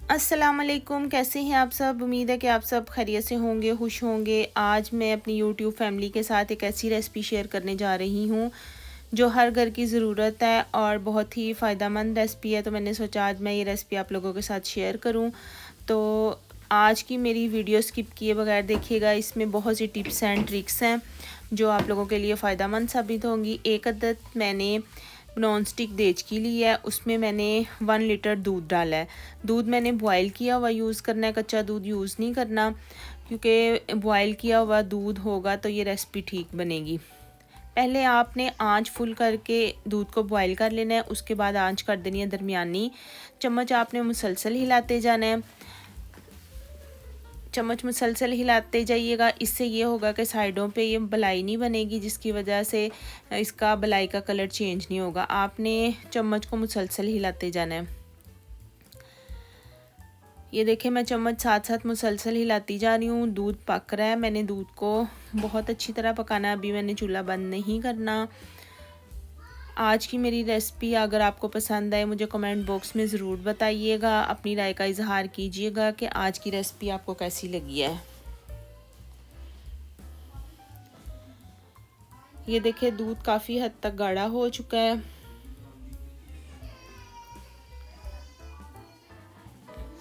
अस्सलाम वालेकुम, कैसे हैं आप सब। उम्मीद है कि आप सब खैरियत से होंगे, खुश होंगे। आज मैं अपनी यूट्यूब फैमिली के साथ एक ऐसी रेसिपी शेयर करने जा रही हूँ जो हर घर की ज़रूरत है और बहुत ही फ़ायदेमंद रेसिपी है। तो मैंने सोचा आज मैं ये रेसिपी आप लोगों के साथ शेयर करूँ। तो आज की मेरी वीडियो स्किप किए बगैर देखिएगा, इसमें बहुत सी टिप्स एंड ट्रिक्स हैं जो आप लोगों के लिए फ़ायदेमंद साबित होंगी। एक अदद मैंने नॉन स्टिक देचकी ली है, उसमें मैंने 1 लीटर दूध डाला है। दूध मैंने बॉयल किया हुआ यूज़ करना है, कच्चा दूध यूज़ नहीं करना, क्योंकि बॉयल किया हुआ दूध होगा तो ये रेसिपी ठीक बनेगी। पहले आपने आंच फुल करके दूध को बॉयल कर लेना है, उसके बाद आंच कर देनी है दरमियानी। चम्मच आपने मुसलसल हिलाते जाना है, चम्मच मुसलसल हिलाते जाइएगा। इससे ये होगा कि साइडों पे ये बलाई नहीं बनेगी, जिसकी वजह से इसका बलाई का कलर चेंज नहीं होगा। आपने चम्मच को मुसलसल हिलाते जाना है। ये देखें, मैं चम्मच साथ साथ मुसलसल हिलाती जा रही हूँ। दूध पक रहा है, मैंने दूध को बहुत अच्छी तरह पकाना है। अभी मैंने चूल्हा बंद नहीं करना। आज की मेरी रेसिपी अगर आपको पसंद आए मुझे कमेंट बॉक्स में ज़रूर बताइएगा, अपनी राय का इजहार कीजिएगा कि आज की रेसिपी आपको कैसी लगी है। ये देखिए, दूध काफ़ी हद तक गाढ़ा हो चुका है।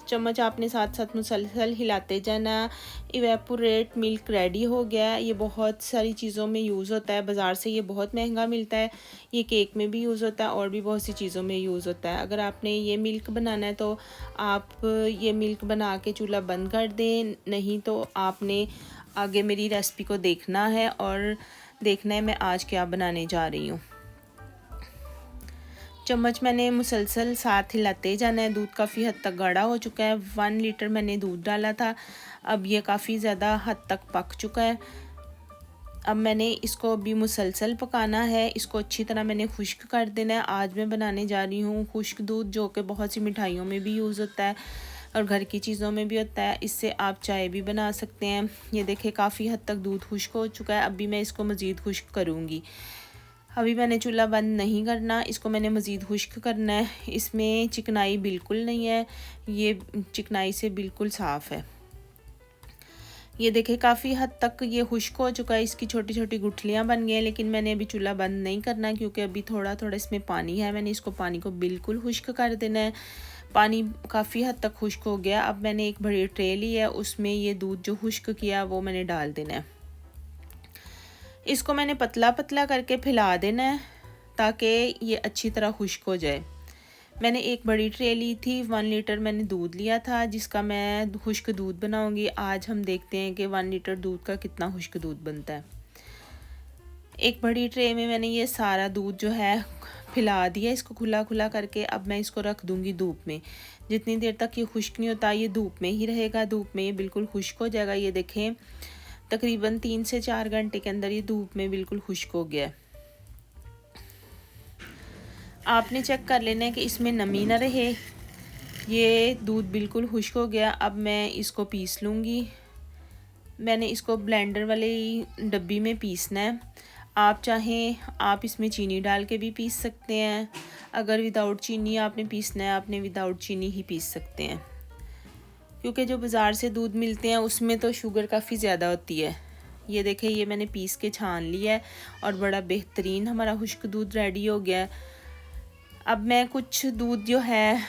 चम्मच आपने साथ साथ मुसलसल हिलाते जाना। इवेपोरेट मिल्क रेडी हो गया है। ये बहुत सारी चीज़ों में यूज़ होता है, बाज़ार से ये बहुत महंगा मिलता है। ये केक में भी यूज़ होता है और भी बहुत सी चीज़ों में यूज़ होता है। अगर आपने ये मिल्क बनाना है तो आप ये मिल्क बना के चूल्हा बंद कर दें, नहीं तो आपने आगे मेरी रेसिपी को देखना है और देखना है मैं आज क्या बनाने जा रही हूँ। चम्मच मैंने मुसलसल साथ हिलाते जाना है। दूध काफ़ी हद तक गाढ़ा हो चुका है। 1 लीटर मैंने दूध डाला था, अब ये काफ़ी ज़्यादा हद तक पक चुका है। अब मैंने इसको अभी मुसलसल पकाना है, इसको अच्छी तरह मैंने खुश्क कर देना है। आज मैं बनाने जा रही हूँ खुश्क दूध, जो कि बहुत सी मिठाइयों में भी यूज़ होता है और घर की चीज़ों में भी होता है। इससे आप चाय भी बना सकते हैं। ये देखिए, काफ़ी हद तक दूध खुश्क हो चुका है। अभी मैं इसको मज़ीद खुश्क करूँगी। अभी मैंने चूल्हा बंद नहीं करना, इसको मैंने मज़ीद खुश्क करना है। इसमें चिकनाई बिल्कुल नहीं है, ये चिकनाई से बिल्कुल साफ़ है। ये देखें, काफ़ी हद तक ये खुश्क हो चुका है। इसकी छोटी छोटी गुठलियाँ बन गई हैं, लेकिन मैंने अभी चूल्हा बंद नहीं करना क्योंकि अभी थोड़ा थोड़ा इसमें पानी है। मैंने इसको पानी को बिल्कुल खुश्क कर देना है। पानी काफ़ी हद तक खुश्क हो गया। अब मैंने एक बड़ी ट्रे ली है, उसमें ये दूध जो खुश्क किया वो मैंने डाल देना है। इसको मैंने पतला पतला करके फैला देना है ताकि ये अच्छी तरह खुश्क हो जाए। मैंने एक बड़ी ट्रे ली थी, 1 लीटर मैंने दूध लिया था जिसका मैं खुश्क दूध बनाऊंगी। आज हम देखते हैं कि 1 लीटर दूध का कितना खुश्क दूध बनता है। एक बड़ी ट्रे में मैंने ये सारा दूध जो है फैला दिया, इसको खुला खुला करके। अब मैं इसको रख दूंगी धूप में। जितनी देर तक ये खुश्क नहीं होता ये धूप में ही रहेगा। धूप में ये बिल्कुल खुश्क हो जाएगा। ये देखें, तकरीबन 3 से 4 घंटे के अंदर ये धूप में बिल्कुल खुश्क हो गया है। आपने चेक कर लेना है कि इसमें नमी ना रहे। ये दूध बिल्कुल खुश्क हो गया। अब मैं इसको पीस लूँगी। मैंने इसको ब्लेंडर वाले डब्बी में पीसना है। आप चाहें आप इसमें चीनी डाल के भी पीस सकते हैं। अगर विदाउट चीनी आपने पीसना है, आपने विदाउट चीनी ही पीस सकते हैं, क्योंकि जो बाज़ार से दूध मिलते हैं उसमें तो शुगर काफ़ी ज़्यादा होती है। ये देखें, ये मैंने पीस के छान लिया है और बड़ा बेहतरीन हमारा खुश्क दूध रेडी हो गया है। अब मैं कुछ दूध जो है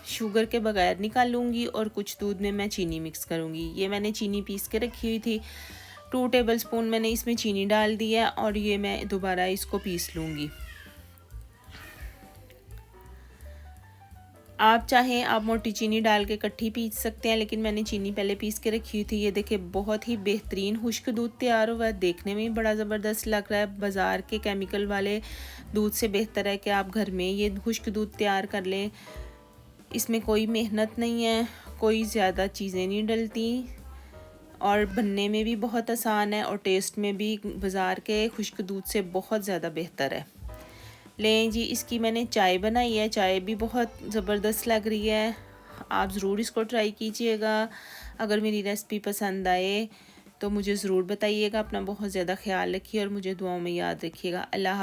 शुगर के बगैर निकालूंगी और कुछ दूध में मैं चीनी मिक्स करूंगी। ये मैंने चीनी पीस के रखी हुई थी, 2 टेबलस्पून मैंने इसमें चीनी डाल दी है और ये मैं दोबारा इसको पीस लूँगी। आप चाहें आप मोटी चीनी डाल के इकट्ठी पीस सकते हैं, लेकिन मैंने चीनी पहले पीस के रखी हुई थी। ये देखिए, बहुत ही बेहतरीन खुश्क दूध तैयार हुआ है। देखने में भी बड़ा ज़बरदस्त लग रहा है। बाज़ार के केमिकल वाले दूध से बेहतर है कि आप घर में ये खुश्क दूध तैयार कर लें। इसमें कोई मेहनत नहीं है, कोई ज़्यादा चीज़ें नहीं डलती और बनने में भी बहुत आसान है और टेस्ट में भी बाज़ार के खुश्क दूध से बहुत ज़्यादा बेहतर है। लें जी, इसकी मैंने चाय बनाई है। चाय भी बहुत ज़बरदस्त लग रही है। आप ज़रूर इसको ट्राई कीजिएगा। अगर मेरी रेसिपी पसंद आए तो मुझे ज़रूर बताइएगा। अपना बहुत ज़्यादा ख्याल रखिए और मुझे दुआओं में याद रखिएगा। अल्लाह।